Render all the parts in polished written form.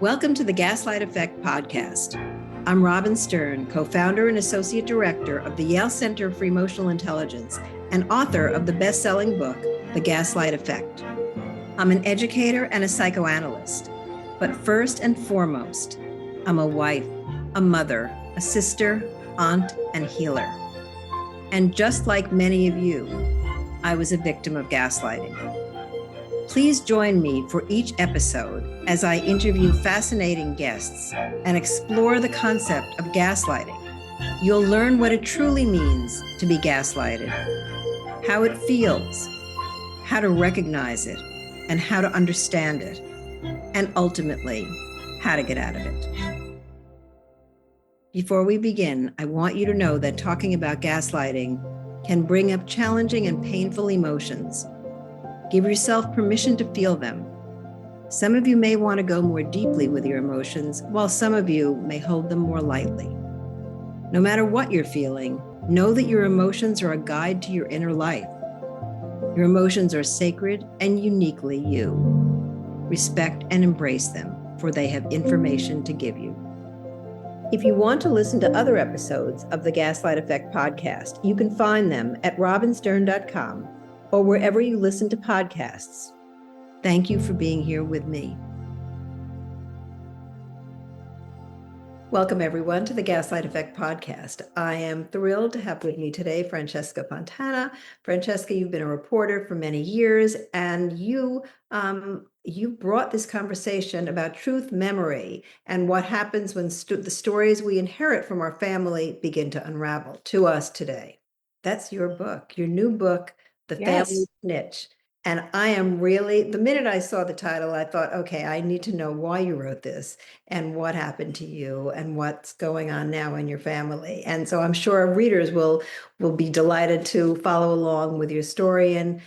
Welcome to the Gaslight Effect Podcast. I'm Robin Stern, co-founder and associate director of the Yale Center for Emotional Intelligence and author of the best-selling book, The Gaslight Effect. I'm an educator and a psychoanalyst, but first and foremost, I'm a wife, a mother, a sister, aunt, and healer. And just like many of you, I was a victim of gaslighting. Please join me for each episode as I interview fascinating guests and explore the concept of gaslighting. You'll learn what it truly means to be gaslighted, how it feels, how to recognize it, and how to understand it, and ultimately, how to get out of it. Before we begin, I want you to know that talking about gaslighting can bring up challenging and painful emotions. Give yourself permission to feel them. Some of you may want to go more deeply with your emotions, while some of you may hold them more lightly. No matter what you're feeling, know that your emotions are a guide to your inner life. Your emotions are sacred and uniquely you. Respect and embrace them, for they have information to give you. If you want to listen to other episodes of the Gaslight Effect podcast, you can find them at robinstern.com or wherever you listen to podcasts. Thank you for being here with me. Welcome, everyone, to the Gaslight Effect Podcast. I am thrilled to have with me today Francesca Fontana. Francesca, you've been a reporter for many years, and you brought this conversation about truth, memory, and what happens when the stories we inherit from our family begin to unravel to us today. That's your book, your new book, The Family Snitch. And I am really, the minute I saw the title, I thought, okay, I need to know why you wrote this and what happened to you and what's going on now in your family. And so I'm sure our readers will be delighted to follow along with your story. And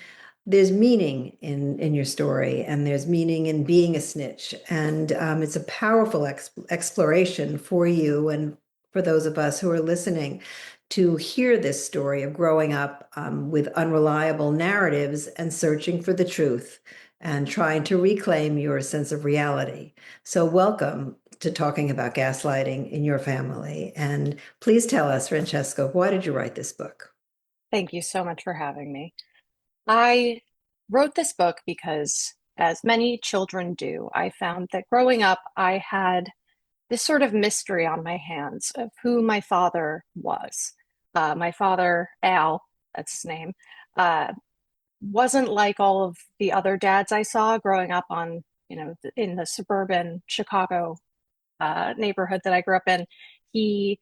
there's meaning in your story, and there's meaning in being a snitch. And it's a powerful exploration for you and for those of us who are listening to hear this story of growing up with unreliable narratives and searching for the truth and trying to reclaim your sense of reality. So welcome to talking about gaslighting in your family. And please tell us, Francesca, why did you write this book? Thank you so much for having me. I wrote this book because, as many children do, I found that growing up, I had this sort of mystery on my hands of who my father was. My father, Al, that's his name, wasn't like all of the other dads I saw growing up in the suburban Chicago neighborhood that I grew up in. He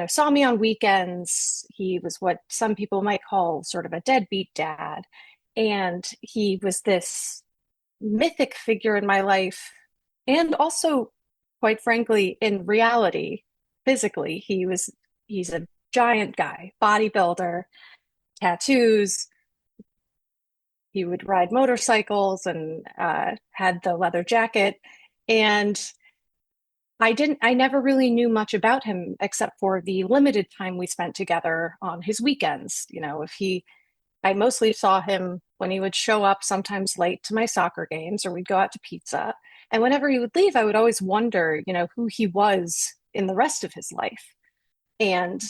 saw me on weekends. He was what some people might call sort of a deadbeat dad. And he was this mythic figure in my life. And also, quite frankly, in reality, physically, he's a giant guy, bodybuilder, tattoos. He would ride motorcycles and had the leather jacket. And I never really knew much about him except for the limited time we spent together on his weekends. I mostly saw him when he would show up sometimes late to my soccer games, or we'd go out to pizza. And whenever he would leave, I would always wonder, who he was in the rest of his life. And,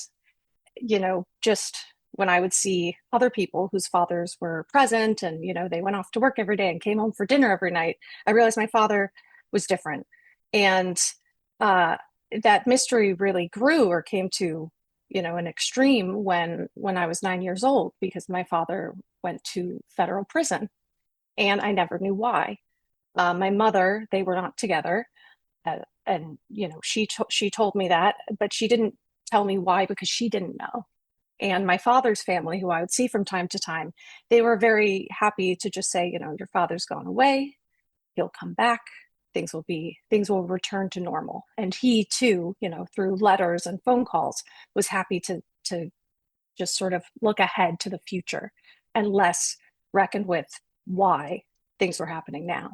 just when I would see other people whose fathers were present and, they went off to work every day and came home for dinner every night, I realized my father was different. And that mystery really grew or came to an extreme when I was 9 years old, because my father went to federal prison and I never knew why. My mother, they were not together, and she told me that, but she didn't tell me why, because she didn't know. And my father's family, who I would see from time to time, they were very happy to just say, your father's gone away, he'll come back, things will return to normal. And he too, through letters and phone calls, was happy to just sort of look ahead to the future and less reckon with why things were happening now.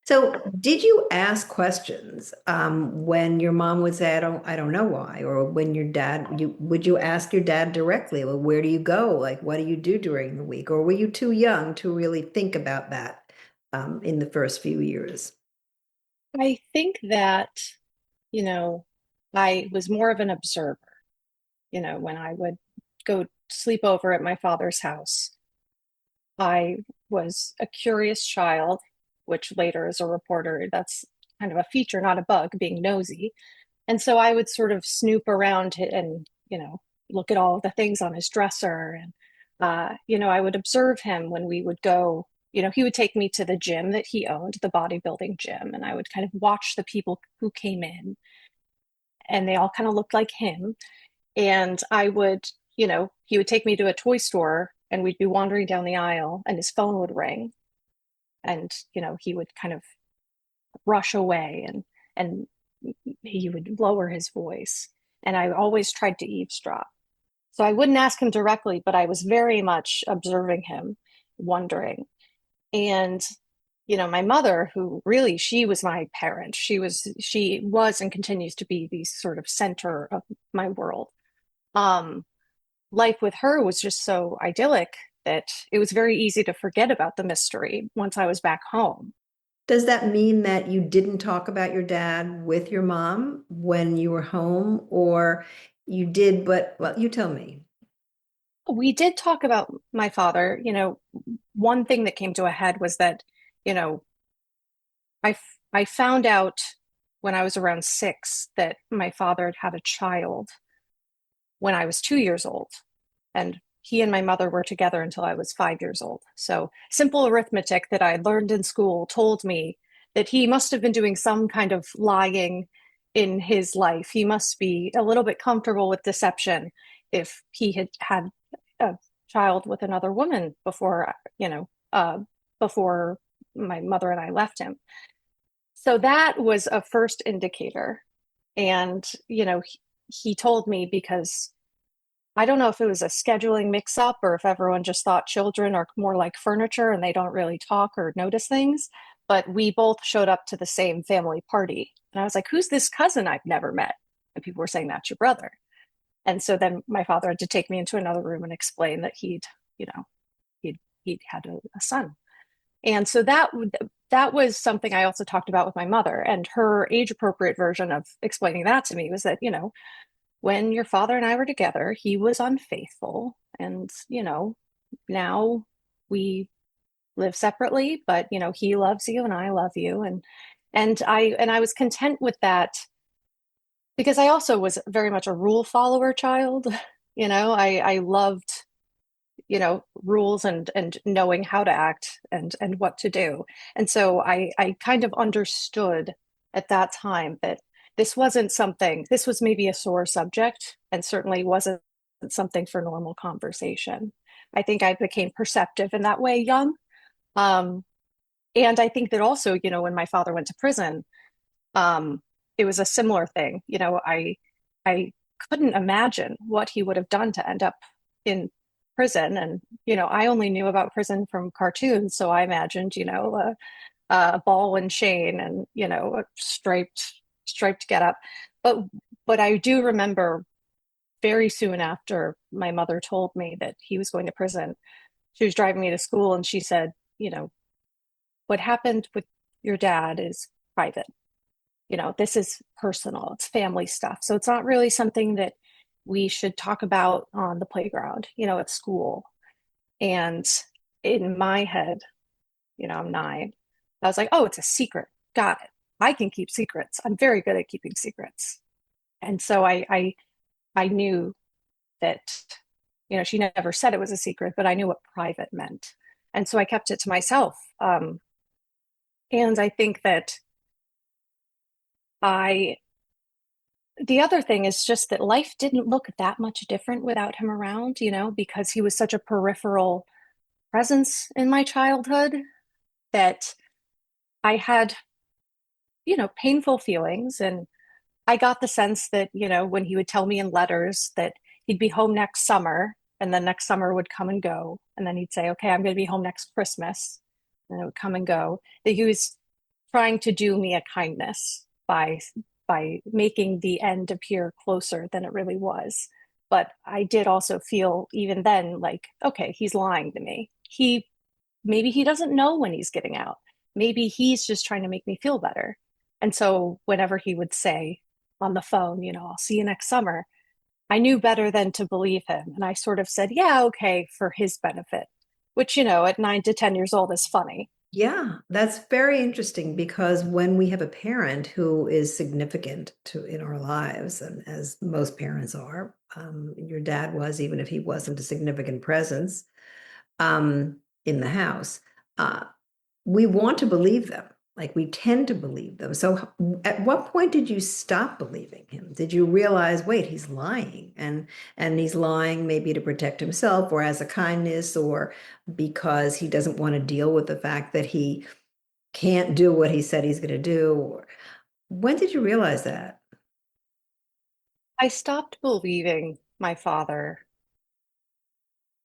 So did you ask questions when your mom would say, I don't know why, or when your dad, would you ask your dad directly, well, where do you go? Like, what do you do during the week? Or were you too young to really think about that in the first few years? I think that, you know, I was more of an observer, when I would go sleep over at my father's house. I was a curious child, which later as a reporter, that's kind of a feature, not a bug, being nosy. And so I would sort of snoop around and, look at all the things on his dresser. And, I would observe him when we would go, he would take me to the gym that he owned, the bodybuilding gym. And I would kind of watch the people who came in, and they all kind of looked like him. And I would, he would take me to a toy store and we'd be wandering down the aisle and his phone would ring. And, he would kind of rush away and he would lower his voice. And I always tried to eavesdrop. So I wouldn't ask him directly, but I was very much observing him, wondering. And, my mother, who really, she was my parent. She was and continues to be the sort of center of my world. Um, Life with her was just so idyllic that it was very easy to forget about the mystery once I was back home. Does that mean that you didn't talk about your dad with your mom when you were home, or you did, but, well, you tell me. We did talk about my father. One thing that came to a head was that, you know, I found out when I was around 6 that my father had had a child when I was 2 years old. And he and my mother were together until I was 5 years old. So simple arithmetic that I learned in school told me that he must have been doing some kind of lying in his life. He must be a little bit comfortable with deception if he had had a child with another woman before my mother and I left him. So that was a first indicator. And, he told me because I don't know if it was a scheduling mix up or if everyone just thought children are more like furniture and they don't really talk or notice things. But we both showed up to the same family party. And I was like, who's this cousin I've never met? And people were saying, that's your brother. And so then my father had to take me into another room and explain that you know, he'd had a son. And so that was something I also talked about with my mother. And her age appropriate version of explaining that to me was that, when your father and I were together, he was unfaithful. And, now we live separately, but he loves you and I love you. And I was content with that because I also was very much a rule follower child. I loved, rules and knowing how to act and what to do. And so I kind of understood at that time that this was maybe a sore subject and certainly wasn't something for normal conversation. I think I became perceptive in that way young. Um, and I think that also, when my father went to prison, it was a similar thing. I couldn't imagine what he would have done to end up in prison. And, I only knew about prison from cartoons. So I imagined, a ball and chain and, a striped get up. But I do remember very soon after my mother told me that he was going to prison, she was driving me to school and she said, what happened with your dad is private. This is personal, it's family stuff. So it's not really something that we should talk about on the playground, at school. And in my head, I'm 9. I was like, oh, it's a secret. Got it. I can keep secrets. I'm very good at keeping secrets. And so I knew that, she never said it was a secret, but I knew what private meant. And so I kept it to myself. And I think that I the other thing is just that life didn't look that much different without him around, because he was such a peripheral presence in my childhood that I had, painful feelings. And I got the sense that, when he would tell me in letters that he'd be home next summer, and then next summer would come and go. And then he'd say, okay, I'm going to be home next Christmas. And it would come and go. That he was trying to do me a kindness by making the end appear closer than it really was. But I did also feel even then like, okay, he's lying to me. Maybe he doesn't know when he's getting out. Maybe he's just trying to make me feel better. And so whenever he would say on the phone, I'll see you next summer, I knew better than to believe him. And I sort of said, yeah, okay, for his benefit, which, at 9 to 10 years old is funny. Yeah, that's very interesting because when we have a parent who is significant to in our lives, and as most parents are, your dad was, even if he wasn't a significant presence in the house, uh, we want to believe them. Like we tend to believe them. So at what point did you stop believing him? Did you realize, wait, he's lying and he's lying maybe to protect himself or as a kindness or because he doesn't want to deal with the fact that he can't do what he said he's going to do? Or when did you realize that? I stopped believing my father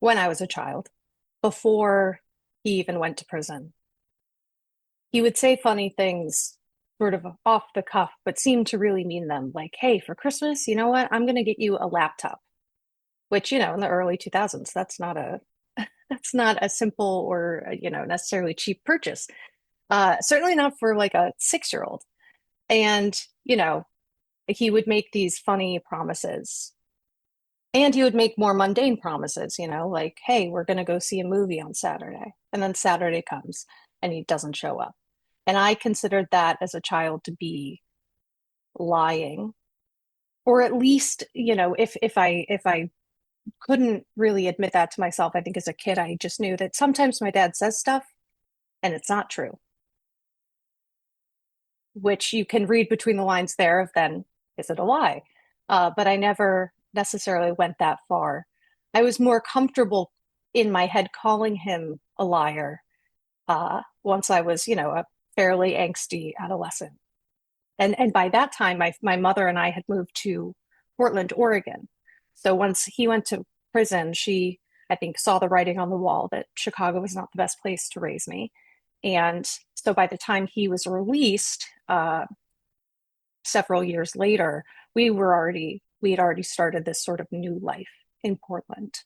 when I was a child, before he even went to prison. He would say funny things sort of off the cuff, but seemed to really mean them. Like, hey, for Christmas, you know what? I'm going to get you a laptop, which, in the early 2000s, that's not a simple or, necessarily cheap purchase. Certainly not for like a 6 year old. And, he would make these funny promises. And he would make more mundane promises, like, hey, we're going to go see a movie on Saturday. And then Saturday comes and he doesn't show up. And I considered that as a child to be lying. Or at least, if I couldn't really admit that to myself, I think as a kid, I just knew that sometimes my dad says stuff and it's not true, which you can read between the lines there of then, is it a lie? But I never necessarily went that far. I was more comfortable in my head calling him a liar once I was, a fairly angsty adolescent. And by that time, my mother and I had moved to Portland, Oregon. So once he went to prison, she, I think, saw the writing on the wall that Chicago was not the best place to raise me. And so by the time he was released, several years later, we had already started this sort of new life in Portland.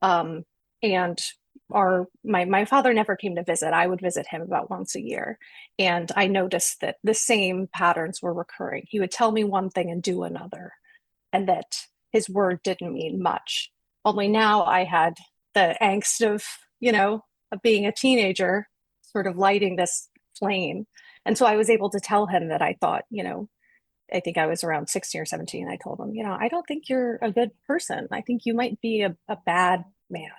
And my father never came to visit. I would visit him about once a year. And I noticed that the same patterns were recurring. He would tell me one thing and do another, and that his word didn't mean much. Only now I had the angst of being a teenager, sort of lighting this flame. And so I was able to tell him that I thought, I think I was around 16 or 17. I told him, I don't think you're a good person. I think you might be a bad man.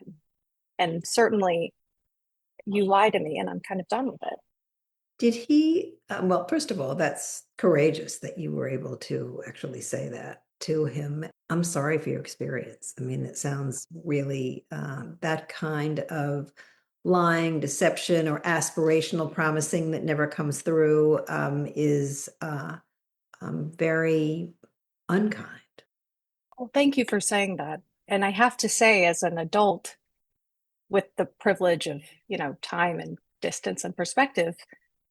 And certainly you lie to me and I'm kind of done with it. Did he, well, first of all, that's courageous that you were able to actually say that to him. I'm sorry for your experience. I mean, it sounds really that kind of lying, deception, or aspirational promising that never comes through is very unkind. Well, thank you for saying that. And I have to say, as an adult with the privilege of, time and distance and perspective,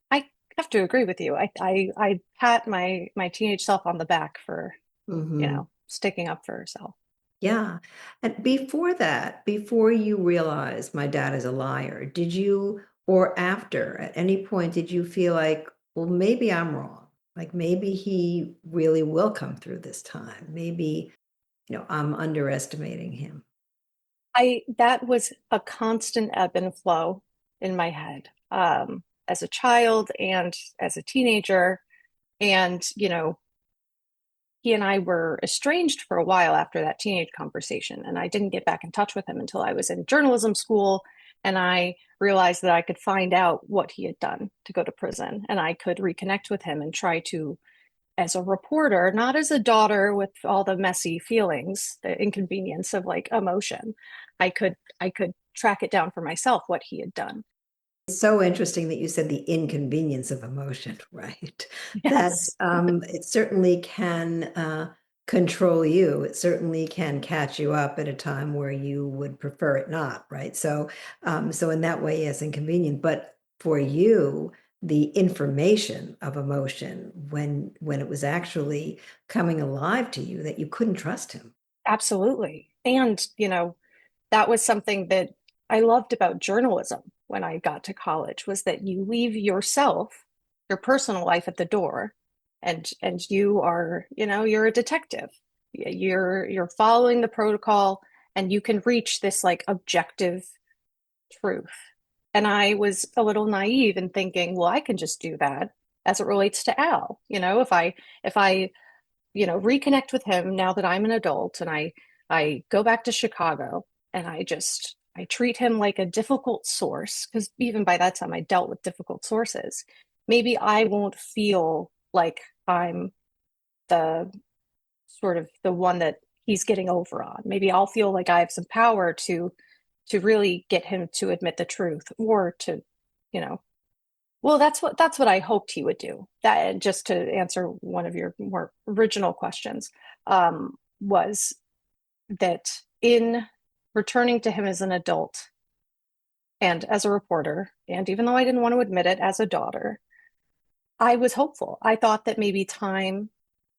I have to agree with you. I pat my teenage self on the back for, Mhm. sticking up for herself. Yeah. And before that, before you realized my dad is a liar, did you, or after, at any point, did you feel like, well, maybe I'm wrong? Like maybe he really will come through this time. Maybe, I'm underestimating him. I That was a constant ebb and flow in my head, as a child and as a teenager. And, he and I were estranged for a while after that teenage conversation. And I didn't get back in touch with him until I was in journalism school. And I realized that I could find out what he had done to go to prison. And I could reconnect with him and try to, as a reporter, not as a daughter with all the messy feelings, the inconvenience of like emotion. I could track it down for myself what he had done. It's so interesting that you said the inconvenience of emotion, right? That Yes. it certainly can control you. It certainly can catch you up at a time where you would prefer it not, right? So in that way, yes, inconvenient. But for you, the information of emotion when it was actually coming alive to you, that you couldn't trust him. Absolutely. And, that was something that I loved about journalism when I got to college, was that you leave yourself, your personal life at the door, and you are, you're a detective. You're following the protocol, and you can reach this like objective truth. And I was a little naive in thinking, well, I can just do that as it relates to Al. If I reconnect with him now that I'm an adult, and I go back to Chicago, and I treat him like a difficult source, because even by that time I dealt with difficult sources. Maybe I won't feel like I'm the sort of the one that he's getting over on. Maybe I'll feel like I have some power to really get him to admit the truth, or to, you know, well, that's what I hoped he would do. That, just to answer one of your more original questions, was that in returning to him as an adult and as a reporter, and even though I didn't want to admit it, as a daughter, I was hopeful. I thought that maybe time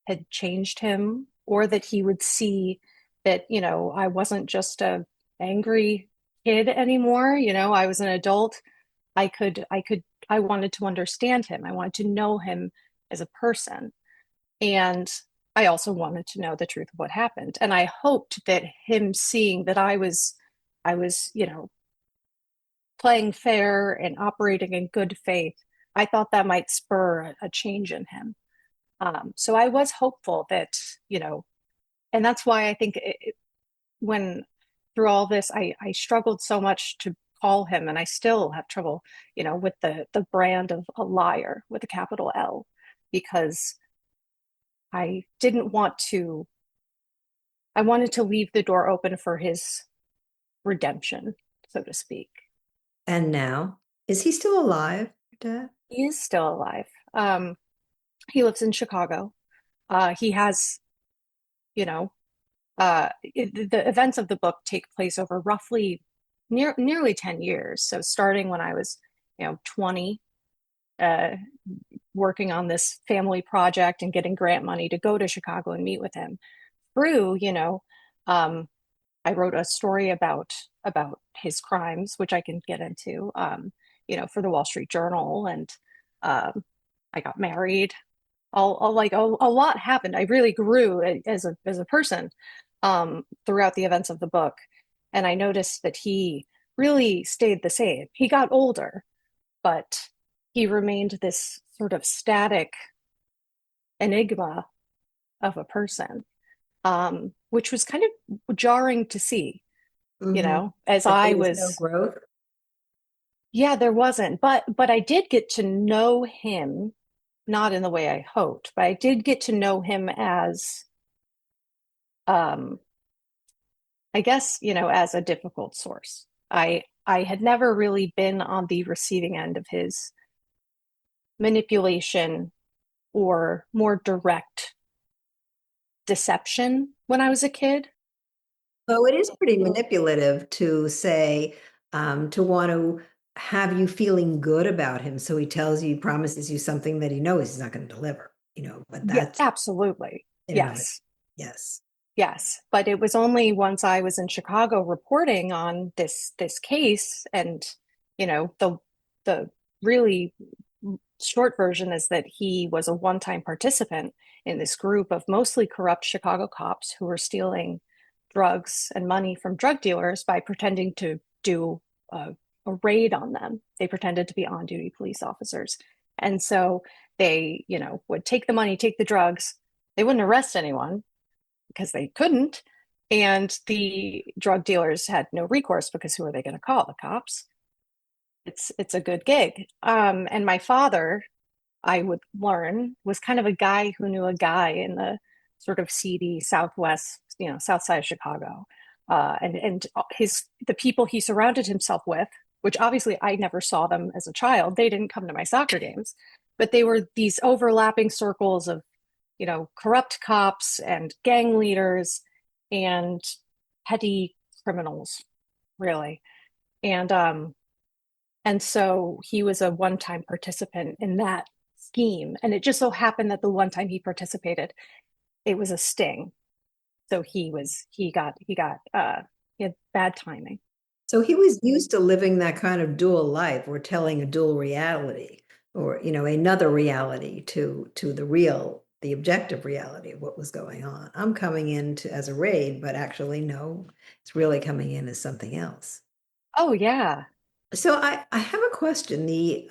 had changed him, or that he would see that, I wasn't just a angry kid anymore. I was an adult. I wanted to understand him. I wanted to know him as a person. And I also wanted to know the truth of what happened. And I hoped that him seeing that I was, playing fair and operating in good faith, I thought that might spur a change in him. So I was hopeful that, and that's why I think when through all this, I struggled so much to call him, and I still have trouble, with the brand of a liar with a capital L, because I didn't want to, I wanted to leave the door open for his redemption, so to speak. And now, is he still alive, Dad? He is still alive. He lives in Chicago. He has, you know, the events of the book take place over roughly nearly 10 years. So starting when I was, 20, uh, working on this family project and getting grant money to go to Chicago and meet with him. Through, um, I wrote a story about his crimes, which I can get into, for the Wall Street Journal, and I got married. A lot happened. I really grew as a person, throughout the events of the book, and I noticed that he really stayed the same. He got older, but he remained this sort of static enigma of a person, which was kind of jarring to see, Mm-hmm. as That I there was no was, growth. yeah, there wasn't, but I did get to know him, not in the way I hoped, but I did get to know him as, um, I guess, as a difficult source. I had never really been on the receiving end of his manipulation or more direct deception when I was a kid. So it is pretty manipulative to say, to want to have you feeling good about him. So he tells you, he promises you something that he knows he's not going to deliver, but Yeah, that's absolutely. in and of it. Yes. Yes. Yes, but it was only once I was in Chicago reporting on this case, and the really short version is that he was a one-time participant in this group of mostly corrupt Chicago cops who were stealing drugs and money from drug dealers by pretending to do a raid on them. They pretended to be on-duty police officers, and so they, would take the money, take the drugs. They wouldn't arrest anyone because they couldn't. And the drug dealers had no recourse, because who are they going to call? The cops. It's a good gig. And my father, I would learn, was kind of a guy who knew a guy in the sort of seedy Southwest, South side of Chicago. And the people he surrounded himself with, which obviously I never saw them as a child. They didn't come to my soccer games, but they were these overlapping circles of, corrupt cops and gang leaders and petty criminals, really. And so he was a one-time participant in that scheme. And it just so happened that the one time he participated, it was a sting. So he had bad timing. So he was used to living that kind of dual life, or telling a dual reality, or, another reality to the real the objective reality of what was going on. I'm coming in as a raid, but actually, no, it's really coming in as something else. Oh, yeah. So I have a question. The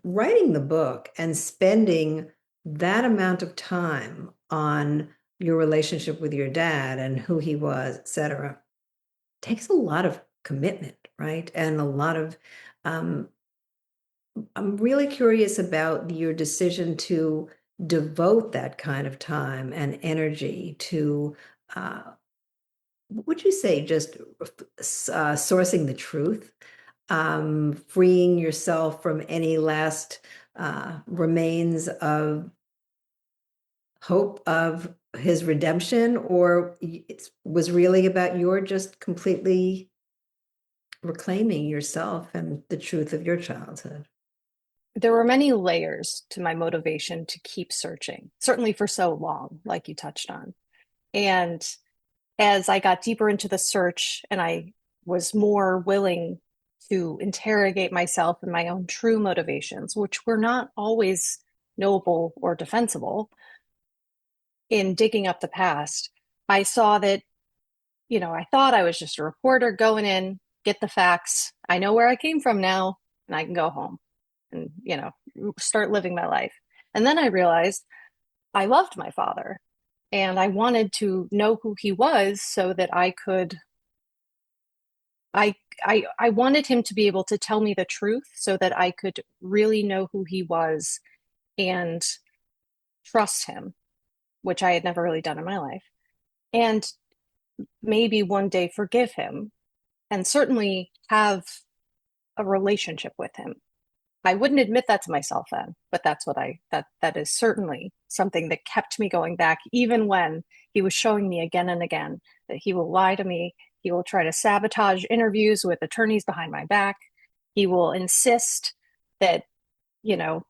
writing the book and spending that amount of time on your relationship with your dad and who he was, et cetera, takes a lot of commitment, right? And a lot of I'm really curious about your decision to devote that kind of time and energy to, what would you say, just sourcing the truth, freeing yourself from any last remains of hope of his redemption, or it was really about your just completely reclaiming yourself and the truth of your childhood? There were many layers to my motivation to keep searching, certainly for so long, like you touched on. And as I got deeper into the search and I was more willing to interrogate myself and my own true motivations, which were not always noble or defensible, in digging up the past, I saw that, I thought I was just a reporter going in, get the facts. I know where I came from now, and I can go home and, start living my life. And then I realized I loved my father and I wanted to know who he was so that I I wanted him to be able to tell me the truth so that I could really know who he was and trust him, which I had never really done in my life. And maybe one day forgive him and certainly have a relationship with him. I wouldn't admit that to myself then, but that's what that is certainly something that kept me going back, even when he was showing me again and again that he will lie to me. He will try to sabotage interviews with attorneys behind my back. He will insist that, you know,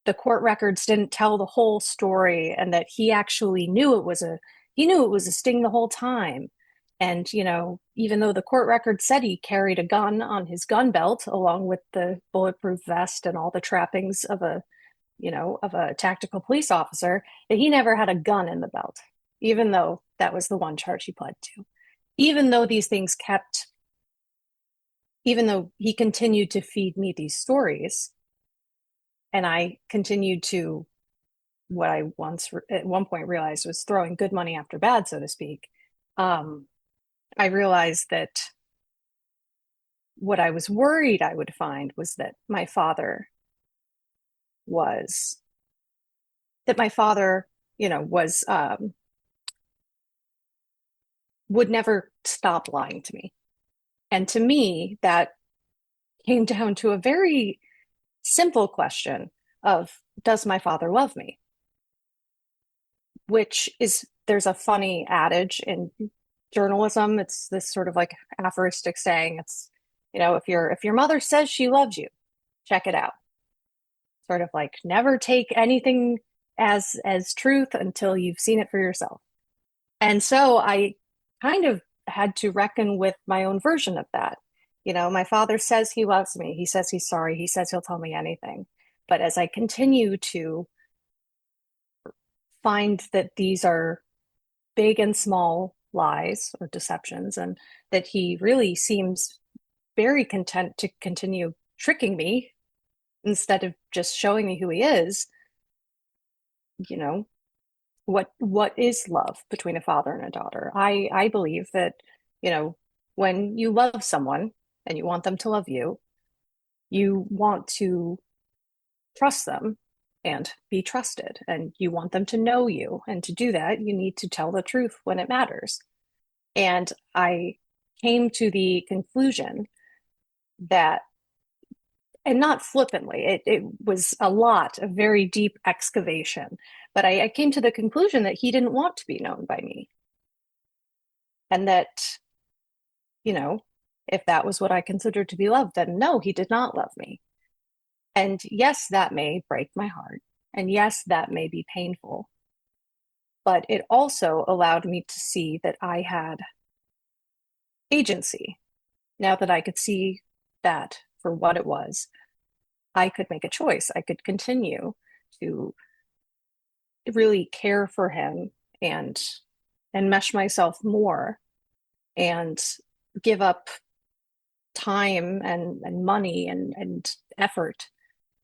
the court records didn't tell the whole story and that he actually knew it was a sting the whole time. And, even though the court record said he carried a gun on his gun belt along with the bulletproof vest and all the trappings of a tactical police officer, that he never had a gun in the belt, even though that was the one charge he pled to. Even though these things even though he continued to feed me these stories, and I continued to what I once at one point realized was throwing good money after bad, so to speak. I realized that what I was worried I would find was was that my father, was would never stop lying to me. And to me, that came down to a very simple question of, does my father love me? Which is, there's a funny adage in journalism. It's this sort of like aphoristic saying. It's, if your mother says she loves you, check it out. Sort of like never take anything as truth until you've seen it for yourself. And so I kind of had to reckon with my own version of that. My father says he loves me. He says he's sorry. He says he'll tell me anything. But as I continue to find that these are big and small lies or deceptions, and that he really seems very content to continue tricking me instead of just showing me who he is, you know, what is love between a father and a daughter? I believe that, when you love someone and you want them to love you, you want to trust them and be trusted, and you want them to know you. And to do that, you need to tell the truth when it matters. And I came to the conclusion that, and not flippantly, it was a very deep excavation, but I came to the conclusion that he didn't want to be known by me. And that, if that was what I considered to be love, then no, he did not love me. And yes, that may break my heart. And yes, that may be painful. But it also allowed me to see that I had agency. Now that I could see that for what it was, I could make a choice. I could continue to really care for him and mesh myself more and give up time and money and effort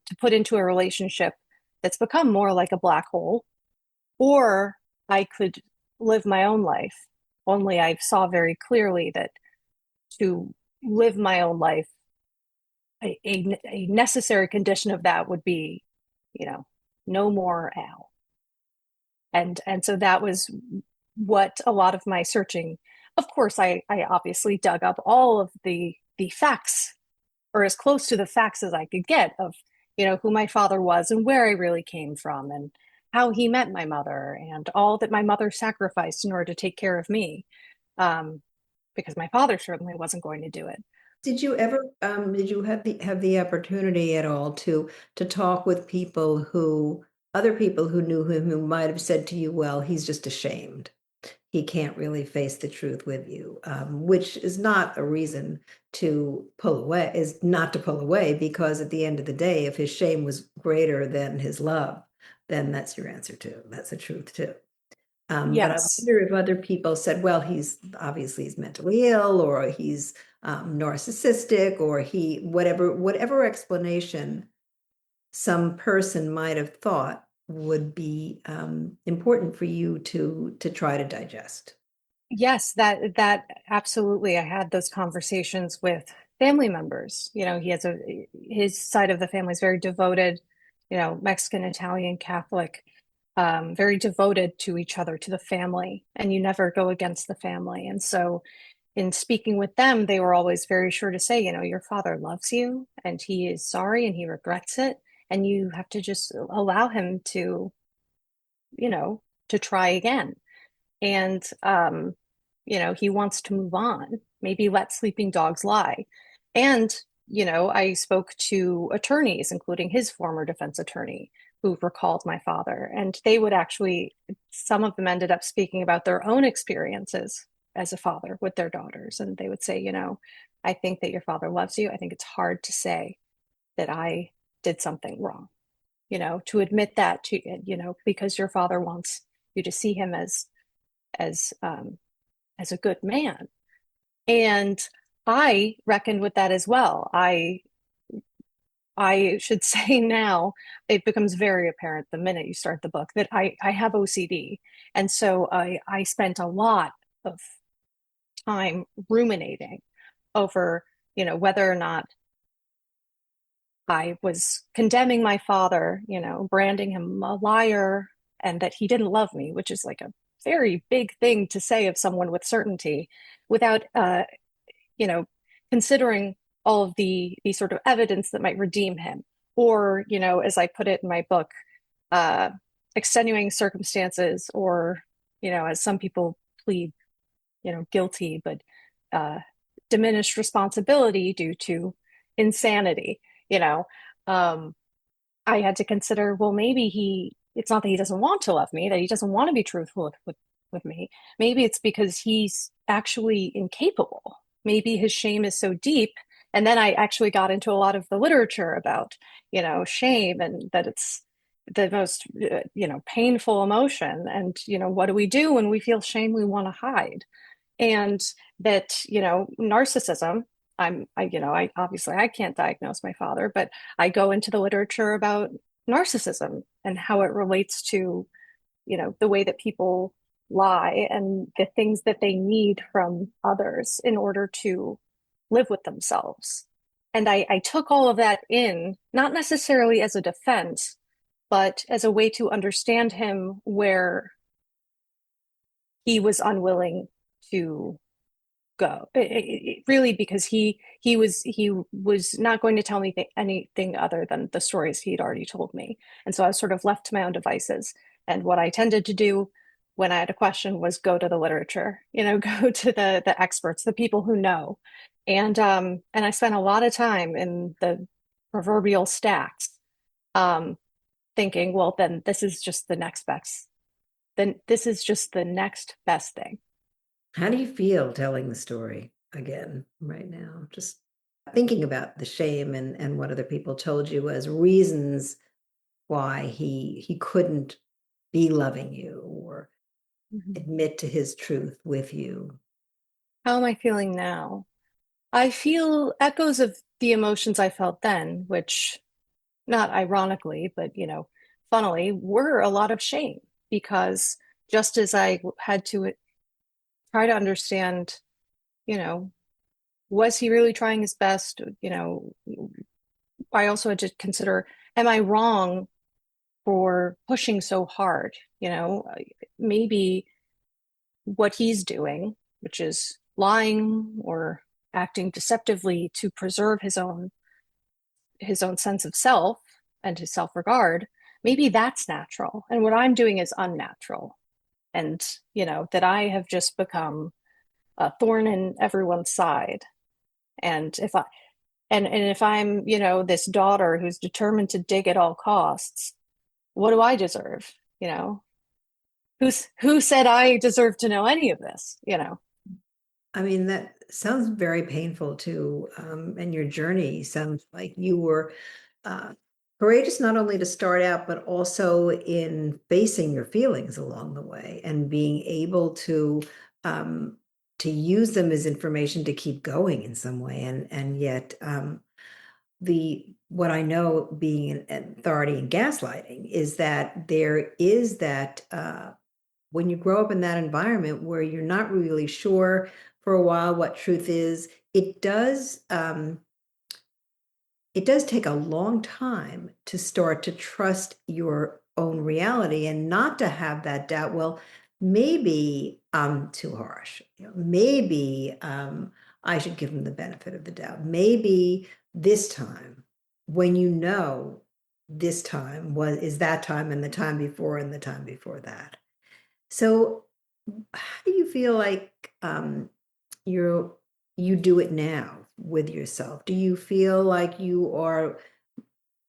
to put into a relationship that's become more like a black hole, or I could live my own life. Only I saw very clearly that to live my own life, a necessary condition of that would be, you know, no more Al. And so that was what a lot of my searching. Of course, I obviously dug up all of the facts, or as close to the facts as I could get, of, who my father was and where I really came from and how he met my mother and all that my mother sacrificed in order to take care of me. Um, because my father certainly wasn't going to do it. Did you ever did you have the opportunity at all to talk with other people who knew him, who might have said to you, well, he's just ashamed. He can't really face the truth with you, which is not a reason to pull away, is not to pull away, because at the end of the day, if his shame was greater than his love, then that's your answer too. That's the truth too. But I Yes. wonder if other people said, well, he's mentally ill, or he's narcissistic, or whatever explanation some person might have thought would be important for you to try to digest. Yes, that absolutely. I had those conversations with family members. He has his side of the family is very devoted, Mexican, Italian, Catholic, very devoted to each other, to the family, and you never go against the family. And so in speaking with them, they were always very sure to say, your father loves you and he is sorry and he regrets it. And you have to just allow him to try again. And, he wants to move on, maybe let sleeping dogs lie. And, I spoke to attorneys, including his former defense attorney, who recalled my father. And they would actually, some of them ended up speaking about their own experiences as a father with their daughters. And they would say, I think that your father loves you. I think it's hard to say that I did something wrong, to admit that to, because your father wants you to see him as um, as a good man. And I reckoned with that as well. I should say now, it becomes very apparent the minute you start the book that I have OCD. And so I spent a lot of time ruminating over, whether or not I was condemning my father, branding him a liar and that he didn't love me, which is like a very big thing to say of someone with certainty, without, you know, considering all of the sort of evidence that might redeem him. Or, as I put it in my book, uh, extenuating circumstances, or, as some people plead, guilty, but uh, diminished responsibility due to insanity, you know. Um, I had to consider, well, maybe it's not that he doesn't want to love me, that he doesn't want to be truthful with me. Maybe it's because he's actually incapable. Maybe his shame is so deep. And then I actually got into a lot of the literature about, shame, and that it's the most, painful emotion. And, what do we do when we feel shame? We want to hide. And that, narcissism, I obviously I can't diagnose my father, but I go into the literature about narcissism and how it relates to, the way that people lie and the things that they need from others in order to live with themselves. And I took all of that in, not necessarily as a defense, but as a way to understand him where he was unwilling to go. Really, because he was not going to tell me anything other than the stories he'd already told me. And so I was sort of left to my own devices. And what I tended to do when I had a question was go to the literature, go to the experts, the people who know. And I spent a lot of time in the proverbial stacks, um, thinking, well, then this is just the next best. Then this is just the next best thing. How do you feel telling the story again right now? Just thinking about the shame and what other people told you as reasons why he couldn't be loving you or Mhm. admit to his truth with you? How am I feeling now? I feel echoes of the emotions I felt then, which, not ironically, but funnily, were a lot of shame because just as I had to try to understand, you know, was he really trying his best? I also had to consider, am I wrong for pushing so hard? Maybe what he's doing, which is lying or acting deceptively to preserve his own sense of self and his self-regard, maybe that's natural. And what I'm doing is unnatural. And, that I have just become a thorn in everyone's side. And if I'm, this daughter who's determined to dig at all costs, what do I deserve? Who said I deserve to know any of this? I mean, that sounds very painful too. And your journey sounds like you were uh, courageous not only to start out, but also in facing your feelings along the way and being able um, to use them as information to keep going in some way. And yet, the what I know being an authority in gaslighting is that there is that. When you grow up in that environment where you're not really sure for a while what truth is, it does take a long time to start to trust your own reality and not to have that doubt. Well, maybe I'm too harsh. Maybe I should give him the benefit of the doubt. Maybe this time, when this time is that time and the time before and the time before that. So, how do you feel like you're you do it now with yourself? Do you feel like you are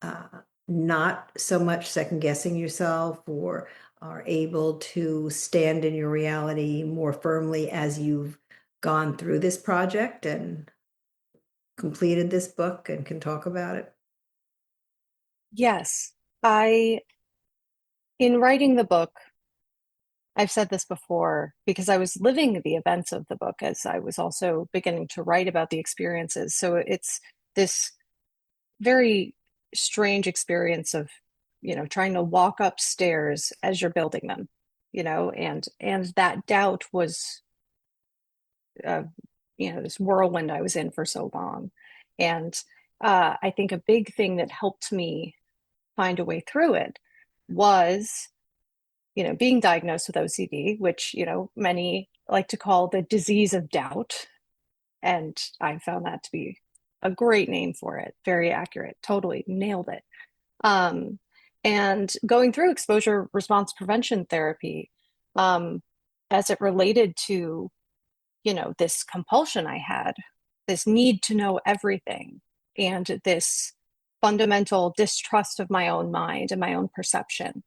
uh, not so much second guessing yourself, or are able to stand in your reality more firmly as you've gone through this project and completed this book and can talk about it? Yes. I, in writing the book, I've said this before because I was living the events of the book as I was also beginning to write about the experiences. So it's this very strange experience of, trying to walk upstairs as you're building them, and that doubt was, uh, this whirlwind I was in for so long. And I think a big thing that helped me find a way through it was being diagnosed with OCD, which, many like to call the disease of doubt. And I found that to be a great name for it. Very accurate. Totally nailed it. Um, and going through exposure response prevention therapy, um, as it related to, this compulsion I had, this need to know everything, and this fundamental distrust of my own mind and my own perception,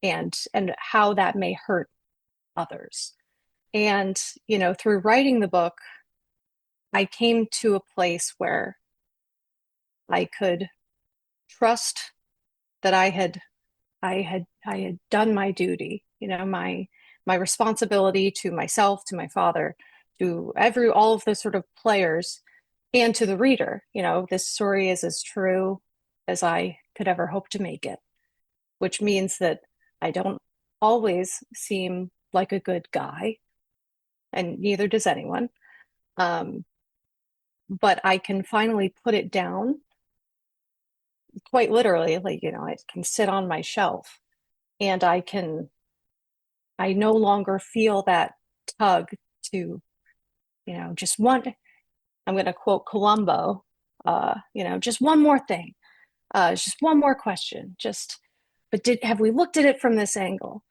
and how that may hurt others. And, through writing the book, I came to a place where I could trust that I had done my duty, my responsibility to myself, to my father, to all of the sort of players, and to the reader. This story is as true as I could ever hope to make it, which means that I don't always seem like a good guy, and neither does anyone. Um, but I can finally put it down quite literally, like, it can sit on my shelf, and I no longer feel that tug to, just one, I'm going to quote Columbo, just one more thing, just one more question, but have we looked at it from this angle?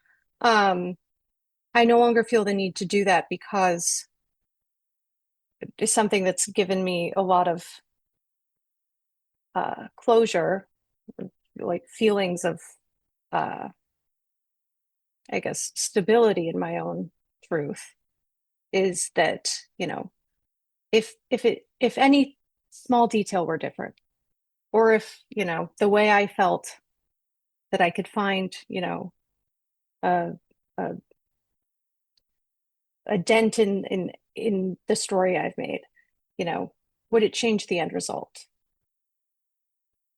Um, I no longer feel the need to do that because it's something that's given me a lot of closure, like feelings of, uh, I guess, stability in my own truth, is that, if any small detail were different, or if, the way I felt that I could find, a, a, a dent in the story I've made? You know, would it change the end result?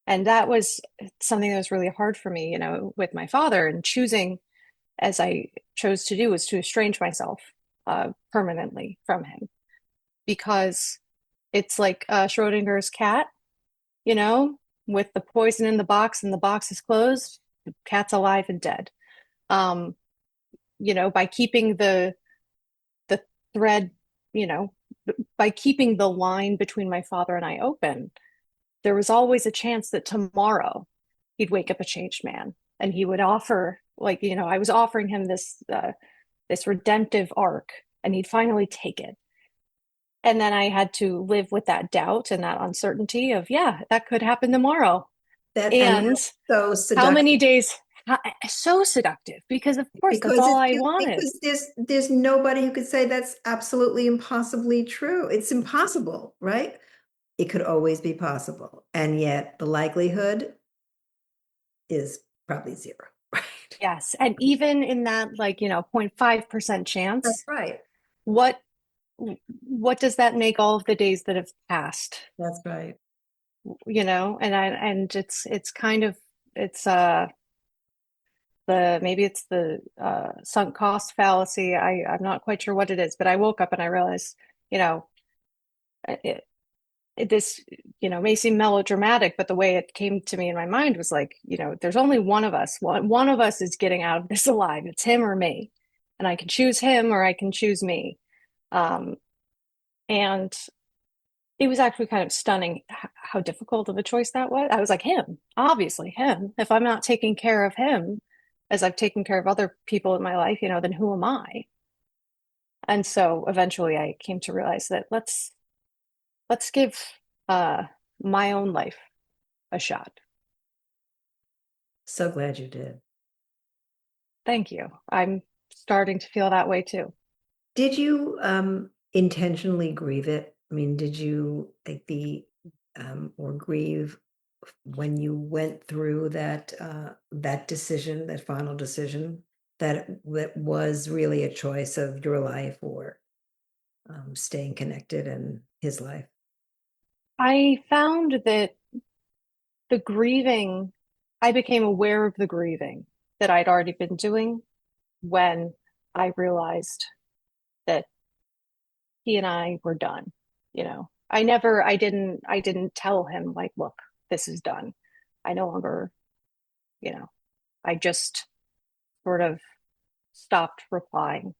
And that was something that was really hard for me, with my father, and choosing, as I chose to do, was to estrange myself permanently from him, because it's like Schrodinger's cat, you know, with the poison in the box and the box is closed, the cat's alive and dead. Um, by keeping the thread, you know, by keeping the line between my father and I open, there was always a chance that tomorrow he'd wake up a changed man, and he would offer, like, I was offering him this redemptive arc, and he'd finally take it. And then I had to live with that doubt and that uncertainty of, yeah, that could happen tomorrow. And And that's so how seductive. many days? So seductive, because of course that's Because all it's I wanted. because there's nobody who could say that's absolutely impossibly true. It's impossible, right? It could always be possible, and yet the likelihood is probably zero, right? Yes. And even in that, like, 0.5% That's chance, right. what what does that make all of the days that have passed? That's right. And it's kind of, it's the maybe it's the sunk cost fallacy. I'm not quite sure what it is, but I woke up and I realized, you know, it, this, may seem melodramatic, but the way it came to me in my mind was like, there's only one of us. One of us is getting out of this alive. It's him or me. And I can choose him or I can choose me. Um, and it was actually kind of stunning how difficult of a choice that was. I was like, him, obviously him. If I'm not taking care of him as I've taken care of other people in my life, then who am I? And so eventually I came to realize that let's give uh, my own life a shot. So glad you did. Thank you. I'm starting to feel that way too. Did you intentionally grieve it? I mean, did you like or grieve when you went through that decision, that final decision, that was really a choice of your life or staying connected in his life? I found that the grieving, I became aware of the grieving that I'd already been doing when I realized that he and I were done. I didn't tell him, like, look, this is done. I no longer, you know, I just sort of stopped replying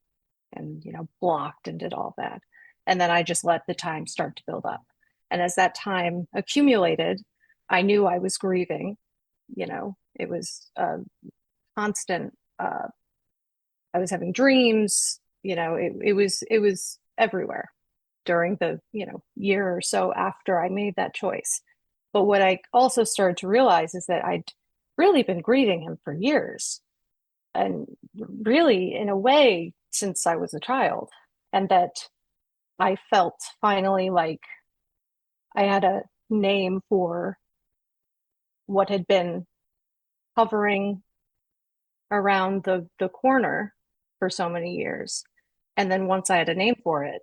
and, blocked and did all that. And then I just let the time start to build up. And as that time accumulated, I knew I was grieving. It was a constant, I was having dreams, it was everywhere during the, year or so after I made that choice. But what I also started to realize is that I'd really been grieving him for years, and really, in a way, since I was a child. And that I felt finally like I had a name for what had been hovering around the corner for so many years. And then once I had a name for it,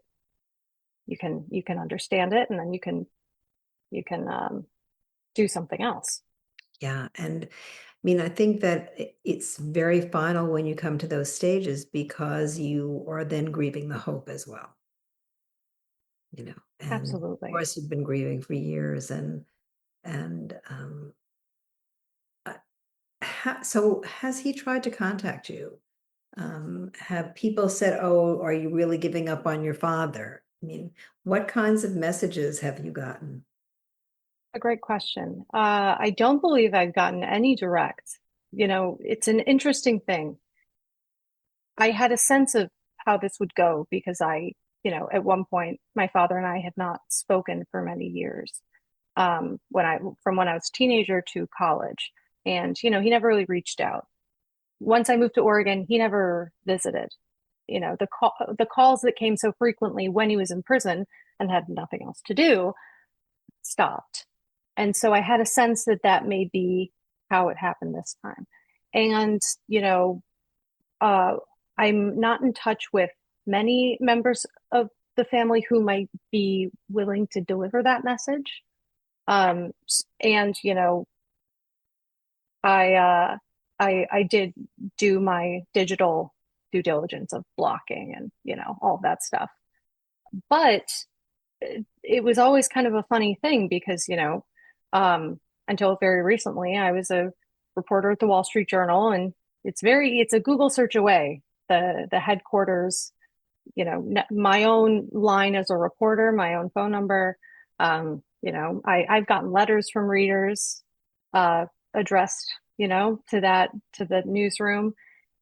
you can understand it, and then you can do something else. Yeah, and I mean, I think that it's very final when you come to those stages because you are then grieving the hope as well, and of Absolutely. course you've been grieving for years and uh, so has he tried to contact you? Have people said, "Oh, are you really giving up on your father?" I mean, what kinds of messages have you gotten? A great question. I don't believe I've gotten any direct. It's an interesting thing. I had a sense of how this would go because at one point, my father and I had not spoken for many years. From when I was a teenager to college, and he never really reached out. Once I moved to Oregon, he never visited. The calls that came so frequently when he was in prison and had nothing else to do stopped. And so I had a sense that that may be how it happened this time. And, uh, I'm not in touch with many members of the family who might be willing to deliver that message. And I I did do my digital due diligence of blocking and all of that stuff. But it was always kind of a funny thing because until very recently I was a reporter at the Wall Street Journal, and it's a Google search away. The headquarters, my own line as a reporter, my own phone number. I've gotten letters from readers uh, addressed, to the newsroom.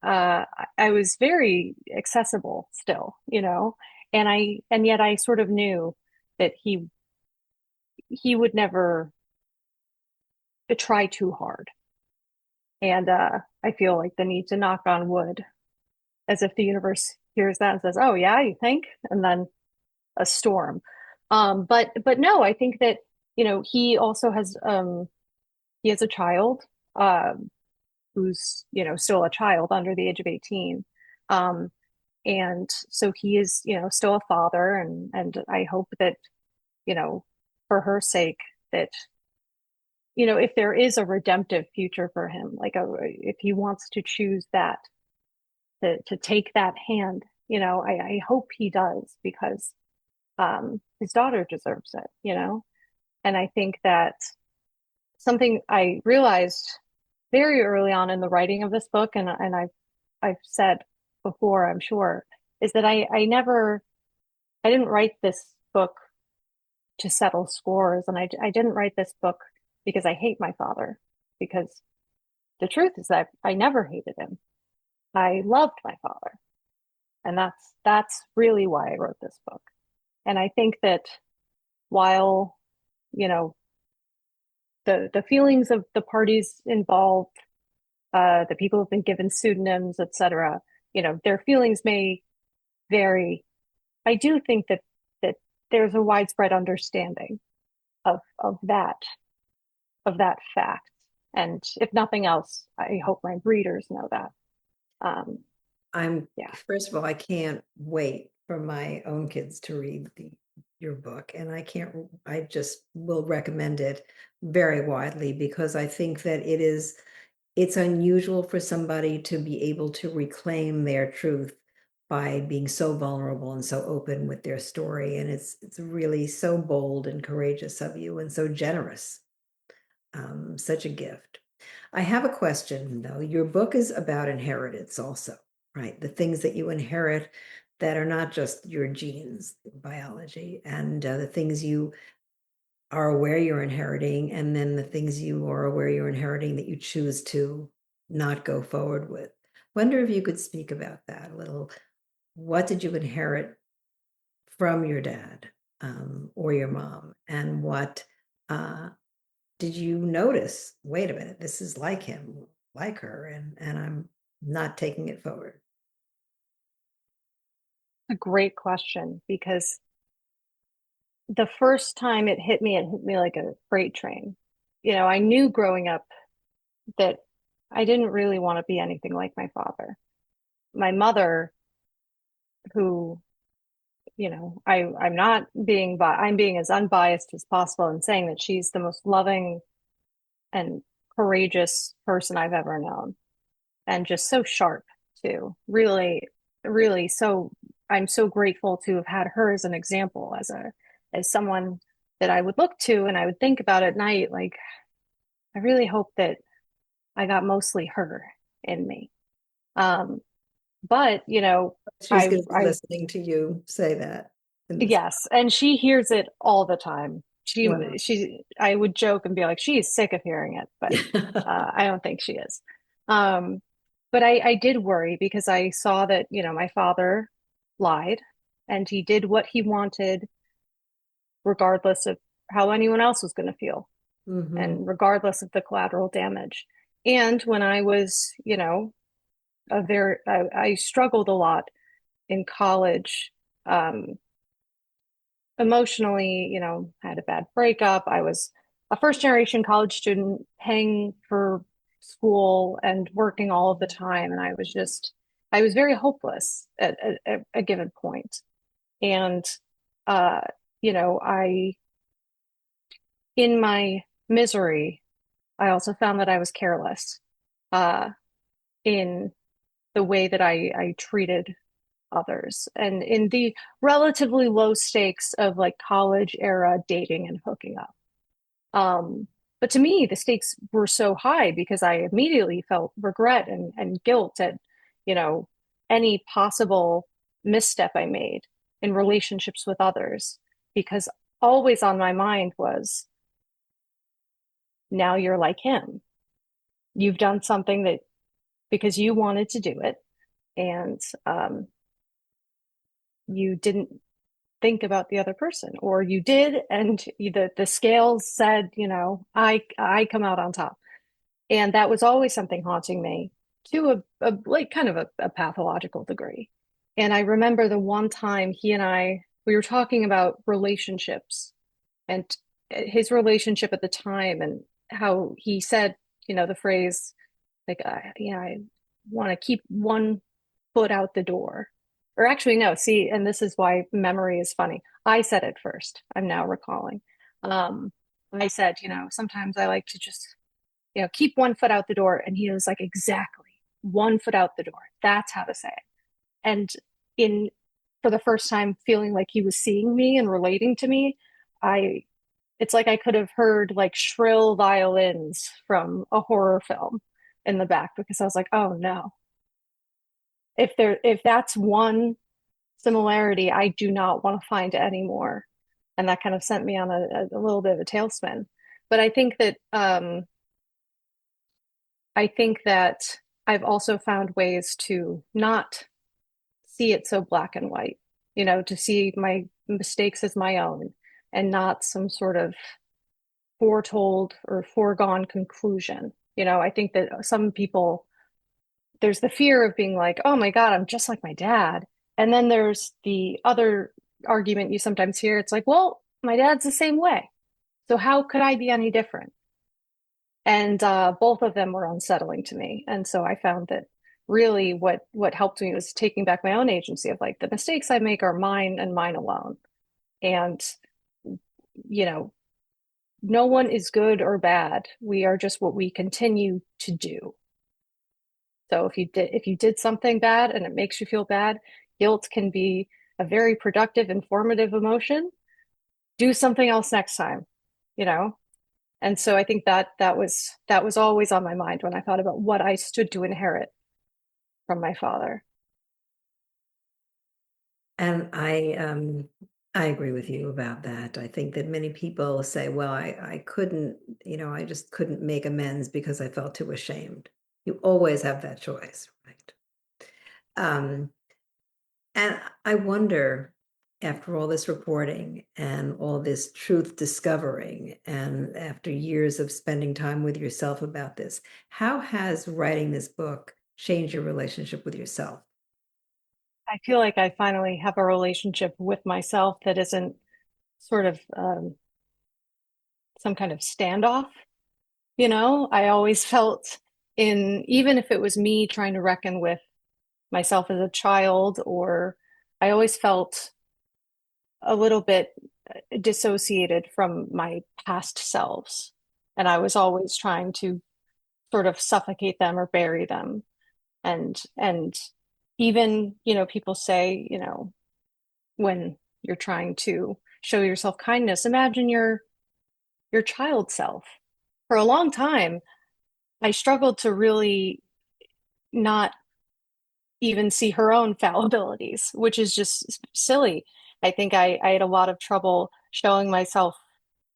I was very accessible still, and yet I sort of knew that he would never try too hard. And I feel like the need to knock on wood, as if the universe hears that and says, "Oh yeah, you think?" And then a storm. But no, I think that he also has a child who's still a child under the age of 18. Um, and so he is still a father, and I hope that you know for her sake that if there is a redemptive future for him, like if he wants to choose that, to take that hand, I hope he does, because his daughter deserves it, and I think that something I realized very early on in the writing of this book, and I've said before, I'm sure, is that I didn't write this book to settle scores, and I didn't write this book because I hate my father, because the truth is that I never hated him. I loved my father, and that's really why I wrote this book. And I think that while you know the feelings of the parties involved, the people who've been given pseudonyms, etc., their feelings may vary. I do think that there's a widespread understanding of that fact. And if nothing else, I hope my readers know that. Um, I'm yeah, First of all, I can't wait for my own kids to read your book, and I just will recommend it very widely, because I think that it's unusual for somebody to be able to reclaim their truth by being so vulnerable and so open with their story. And it's really so bold and courageous of you, and so generous. Such a gift. I have a question though. Your book is about inheritance also, right? The things that you inherit that are not just your genes, biology, and the things you are aware you're inheriting, and then the things you are aware you're inheriting that you choose to not go forward with. Wonder if you could speak about that a little. What did you inherit from your dad, or your mom, and what uh, did you notice? Wait a minute, this is like him, like her, and I'm not taking it forward. a great question, because the first time it hit me like a freight train. I knew growing up that I didn't really want to be anything like my father. My mother, who, I'm being as unbiased as possible in saying that she's the most loving and courageous person I've ever known, and just so sharp too. Really, really so I'm so grateful to have had her as an example, as someone that I would look to and I would think about at night, like, I really hope that I got mostly her in me. Um, but She's I going to be I listening to you say that in this. yes, and she hears it all the time. Wow. I would joke and be like, she's sick of hearing it, but I don't think she is. Um, but I did worry, because I saw that, my father lied, and he did what he wanted, regardless of how anyone else was going to feel, Hmm. and regardless of the collateral damage. And when I was, I struggled a lot in college, um, emotionally, had a bad breakup. I was a first generation college student paying for school and working all of the time. And I was just I was very hopeless at a given point. And, uh, I, in my misery, I also found that I was careless, uh, in the way that I treated others and in the relatively low stakes of like college era dating and hooking up. But to me, the stakes were so high because I immediately felt regret and guilt at, you know, any possible misstep I made in relationships with others, because always on my mind was, now you're like him. You've done something that because you wanted to do it, and you didn't think about the other person, or you did, and the scales said, I come out on top. And that was always something haunting me to a like kind of a pathological degree. And I remember the one time he and we were talking about relationships and his relationship at the time, and how he said, the phrase like, I want to keep one foot out the door. Or actually, no, see, and this is why memory is funny. I said it first. I'm now recalling. Um, I said, sometimes I like to just keep one foot out the door. And he was like, exactly, one foot out the door. That's how to say it. And in for the first time feeling like he was seeing me and relating to me, I it's like I could have heard like shrill violins from a horror film in the back, because I was like, oh no. If that's one similarity, I do not want to find any more. And that kind of sent me on a little bit of a tailspin. But I think that I've also found ways to not see it so black and white, to see my mistakes as my own and not some sort of foretold or foregone conclusion. I think that some people, there's the fear of being like, oh my God, I'm just like my dad. And then there's the other argument you sometimes hear. It's like, well, my dad's the same way. So how could I be any different? And both of them were unsettling to me. And so I found that really what helped me was taking back my own agency of like, the mistakes I make are mine and mine alone. And, you know, no one is good or bad. We are just what we continue to do. So if you did something bad and it makes you feel bad, guilt can be a very productive, informative emotion. Do something else next time, you know? And so I think that was always on my mind when I thought about what I stood to inherit from my father. And I agree with you about that. I think that many people say, well, I couldn't, I just couldn't make amends because I felt too ashamed. You always have that choice, right? Um, and I wonder, after all this reporting and all this truth discovering, and after years of spending time with yourself about this, how has writing this book changed your relationship with yourself? I feel like I finally have a relationship with myself that isn't sort of some kind of standoff. I always felt even if it was me trying to reckon with myself as a child, or I always felt a little bit dissociated from my past selves. And I was always trying to sort of suffocate them or bury them. And even, people say, when you're trying to show yourself kindness, imagine your child self. For a long time, I struggled to really not even see her own fallibilities, which is just silly. I think I had a lot of trouble showing myself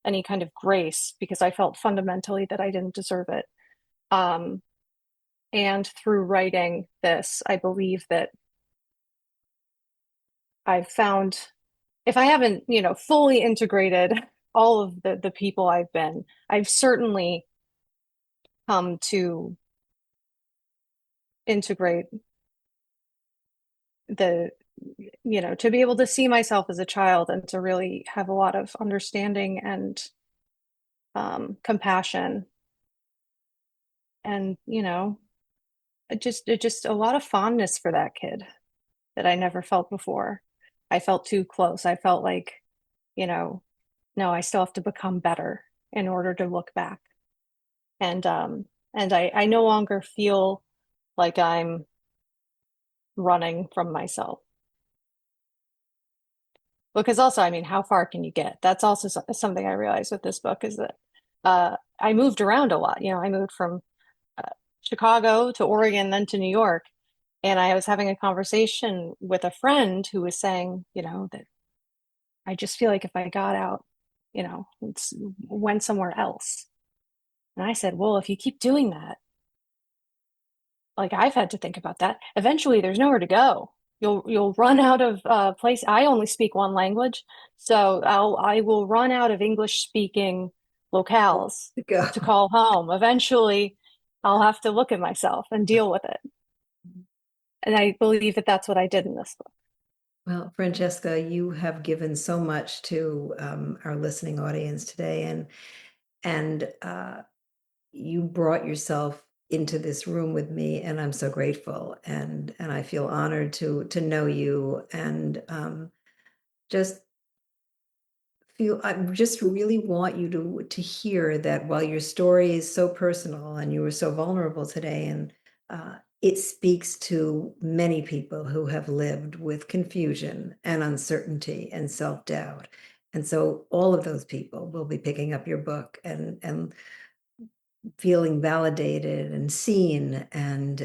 any kind of grace because I felt fundamentally that I didn't deserve it. Um, and through writing this, I believe that I've found, if I haven't, fully integrated all of the people I've been, I've certainly come to integrate the to be able to see myself as a child and to really have a lot of understanding and compassion and just a lot of fondness for that kid that I never felt before. I felt too close. I felt like, you know, no, I still have to become better in order to look back. And I no longer feel like I'm running from myself. Because also, I mean, how far can you get? That's also something I realized with this book is that I moved around a lot. I moved from uh, Chicago to Oregon, then to New York. And I was having a conversation with a friend who was saying, that I just feel like if I got out, went somewhere else. And I said, well, if you keep doing that, like I've had to think about that. Eventually, there's nowhere to go. You'll run out of place. I only speak one language, so I will run out of English speaking locales Go. to call home. Eventually, I'll have to look at myself and deal with it. And I believe that that's what I did in this book. Well, Francesca, you have given so much to our listening audience today, and you brought yourself into this room with me, and I'm so grateful, and I feel honored to know you, and just I just really want you to hear that while your story is so personal and you were so vulnerable today, and it speaks to many people who have lived with confusion and uncertainty and self-doubt. And so all of those people will be picking up your book and feeling validated and seen and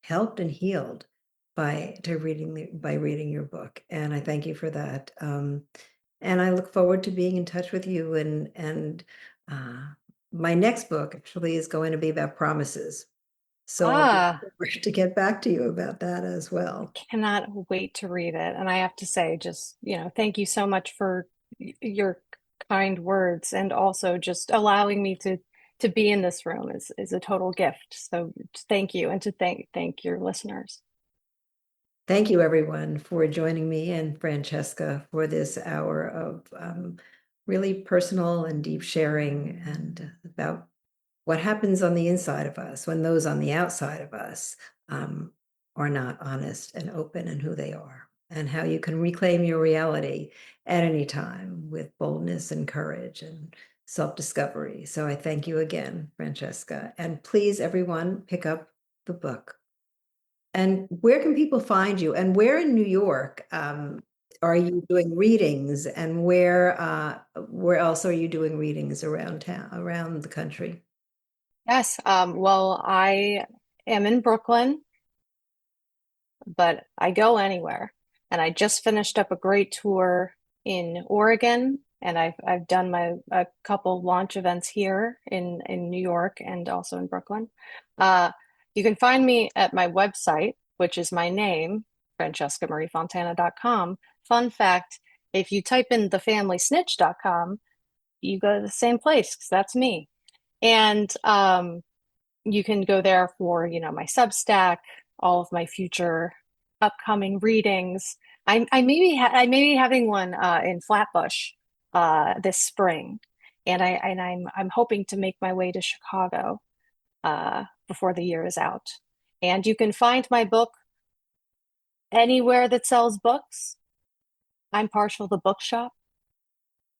helped and healed by reading your book. And I thank you for that. And I look forward to being in touch with you. And uh, my next book actually is going to be about promises. So I'll be Ah, forward to get back to you about that as I well. cannot wait to read it. And I have to say, just, thank you so much for your kind words and also just allowing me to be in this room is a total gift. So thank you, and to thank your listeners. Thank you, everyone, for joining me and Francesca for this hour of really personal and deep sharing and about what happens on the inside of us when those on the outside of us um, are not honest and open in who they are, and how you can reclaim your reality at any time with boldness and courage and self-discovery. So I thank you again, Francesca. And please, everyone, pick up the book. And where can people find you? And where in New York are you doing readings? And where else are you doing readings around town, around the country? Yes, well, I am in Brooklyn, but I go anywhere. And I just finished up a great tour in Oregon, and I've done a couple launch events here in New York and also in Brooklyn. Uh, you can find me at my website, which is my name, francescamarifontana.com. Fun fact, if you type in thefamilysnitch.com, you go to the same place because that's me. And you can go there for, my Substack, all of my future upcoming readings. I may be having one in Flatbush this spring, and I'm hoping to make my way to Chicago before the year is out. And you can find my book anywhere that sells books. I'm partial to bookshop,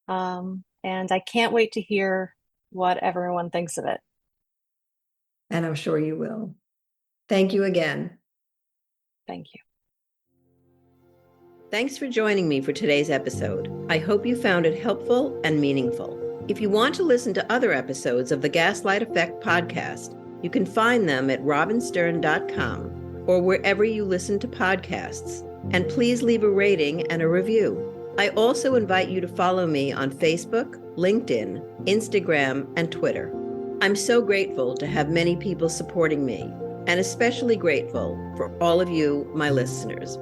and I can't wait to hear what everyone thinks of it. And I'm sure you will. Thank you again. Thank you. Thanks for joining me for today's episode. I hope you found it helpful and meaningful. If you want to listen to other episodes of the Gaslight Effect Podcast, you can find them at robinstern.com or wherever you listen to podcasts. And please leave a rating and a review. I also invite you to follow me on Facebook, LinkedIn, Instagram, and Twitter. I'm so grateful to have many people supporting me, and especially grateful for all of you, my listeners.